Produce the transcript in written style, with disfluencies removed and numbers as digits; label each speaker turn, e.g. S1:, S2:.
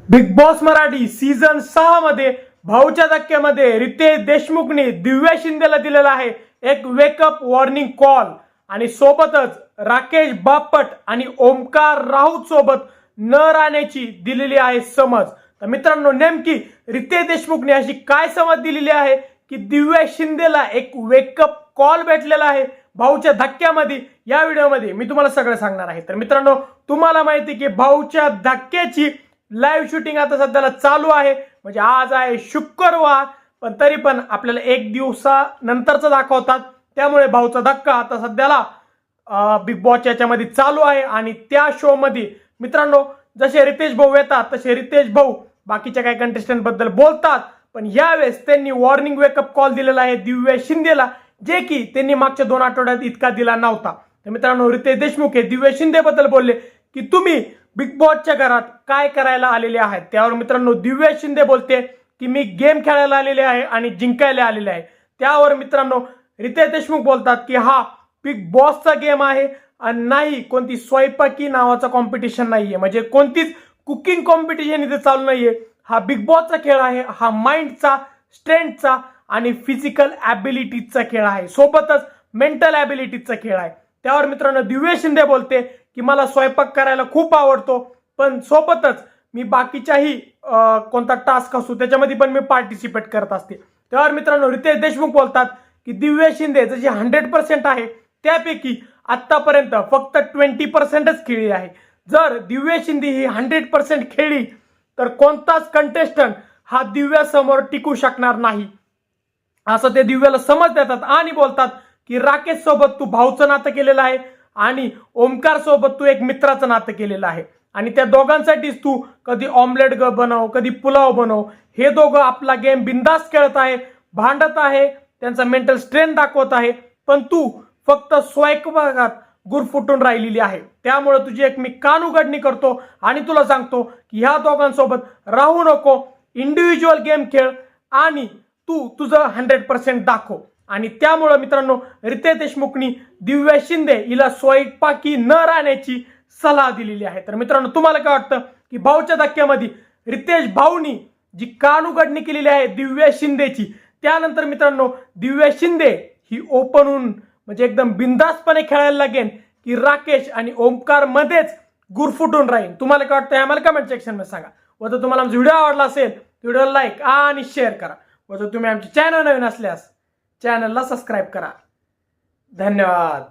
S1: Big boss Marathi season 6 मध्ये भाऊच्या धक्क्यामध्ये रितेश देशमुखने दिव्या शिंदेला दिलेला आहे एक वेकअप वॉर्निंग कॉल आणि सोबतच राकेश बापट आणि ओमकार राऊत सोबत न राहण्याची दिलेली आहे समज। तर मित्रांनो, नेमकी रितेश देशमुखने अशी काय समज दिलेली आहे की दिव्या शिंदेला एक वेकअप कॉल भेटलेला आहे भाऊच्या धक्क्यामध्ये। या व्हिडिओमध्ये मी तुम्हाला सगळं सांगणार आहे। तर मित्रांनो, तुम्हाला माहिती की भाऊच्या धक्क्याची लाईव्ह शूटिंग आता सध्याला चालू आहे, म्हणजे आज आहे शुक्रवार, पण तरी पण आपल्याला एक दिवसानंतरचा दाखवतात। त्यामुळे भाऊचा धक्का आता सध्याला बिग बॉस याच्यामध्ये चालू आहे आणि त्या शो मध्ये मित्रांनो जसे रितेश भाऊ येतात तसे रितेश भाऊ बाकीच्या काही कंटेस्टंट बद्दल बोलतात, पण यावेळेस त्यांनी वॉर्निंग वेकअप कॉल दिलेला आहे दिव्या शिंदेला, जे की त्यांनी मागच्या 2 आठवड्यात इतका दिला नव्हता। तर मित्रांनो, रितेश देशमुख हे दिव्या शिंदे बद्दल बोलले की तुम्ही बिग बॉसच्या घरात काय करायला आलेले आहेत। त्यावर मित्रांनो दिव्या शिंदे बोलते की मी गेम खेळायला आलेले आहे आणि जिंकायला आलेले आहे। त्यावर मित्रांनो रितेश देशमुख बोलतात की हा बिग बॉसचा गेम आहे आणि नाही कोणती स्वयंपाकी नावाचा कॉम्पिटिशन नाहीये, म्हणजे कोणतीच कुकिंग कॉम्पिटिशन इथे चालू नाहीये। हा बिग बॉसचा खेळ आहे, हा माइंडचा, स्ट्रेंथचा आणि फिजिकल ॲबिलिटीजचा खेळ आहे, सोबतच मेंटल ॲबिलिटीजचा खेळ आहे। त्यावर मित्रांनो दिव्या शिंदे बोलते की मला स्वयंपाक करायला खूप आवडतो, पण सोबतच मी बाकीच्याही कोणता टास्क असतो त्याच्यामध्ये पण मी पार्टिसिपेट करत असते। त्यावर मित्रांनो रितेश देशमुख बोलतात की दिव्या शिंदे जशी 100% आहे त्यापैकी आतापर्यंत फक्त 20%च खेळली आहे। जर दिव्या शिंदे ही 100% खेळली तर कोणताच कंटेस्टंट हा दिव्या समोर टिकू शकणार नाही, असं ते दिव्याला समज देतात आणि बोलतात की राकेश सोबत तू भाऊचं नातं केलेलं आहे आणि ओमकार सोबत तू एक मित्राचं नातं केलेलं आहे आणि त्या दोघांसाठीच तू कधी ऑमलेट बनव, कधी पुलाव बनव, हे दोघं आपला गेम बिंदास खेळत आहे, भांडत आहे, त्यांचा मेंटल स्ट्रेंथ दाखवत आहे, पण तू फक्त स्वयंपाकात गुरफुटून राहिलेली आहे। त्यामुळे तुझी एक मी कान उघडणी करतो आणि तुला सांगतो की ह्या दोघांसोबत राहू नको, इंडिव्हिज्युअल गेम खेळ आणि तू तुझं 100% दाखव। आणि त्यामुळे मित्रांनो रितेश देशमुखनी दिव्या शिंदे हिला स्वयंपाकी न राहण्याची सलाह दिलेली आहे। तर मित्रांनो, तुम्हाला काय वाटतं की भाऊच्या धक्क्यामध्ये रितेश भाऊनी जी कान उघडणी केलेली आहे दिव्या शिंदेची, त्यानंतर मित्रांनो दिव्या शिंदे ही ओपन होऊन म्हणजे एकदम बिंदासपणे खेळायला लागेल की राकेश आणि ओमकार मध्येच गुरफुटून राहील? तुम्हाला काय वाटतं आम्हाला कमेंट सेक्शन मध्ये सांगा। व जर तुम्हाला आमचा व्हिडिओ आवडला असेल व्हिडिओला लाईक आणि शेअर करा, व जर तुम्ही आमच्या चॅनल नवीन असल्यास चॅनलला सबस्क्राईब करा। धन्यवाद।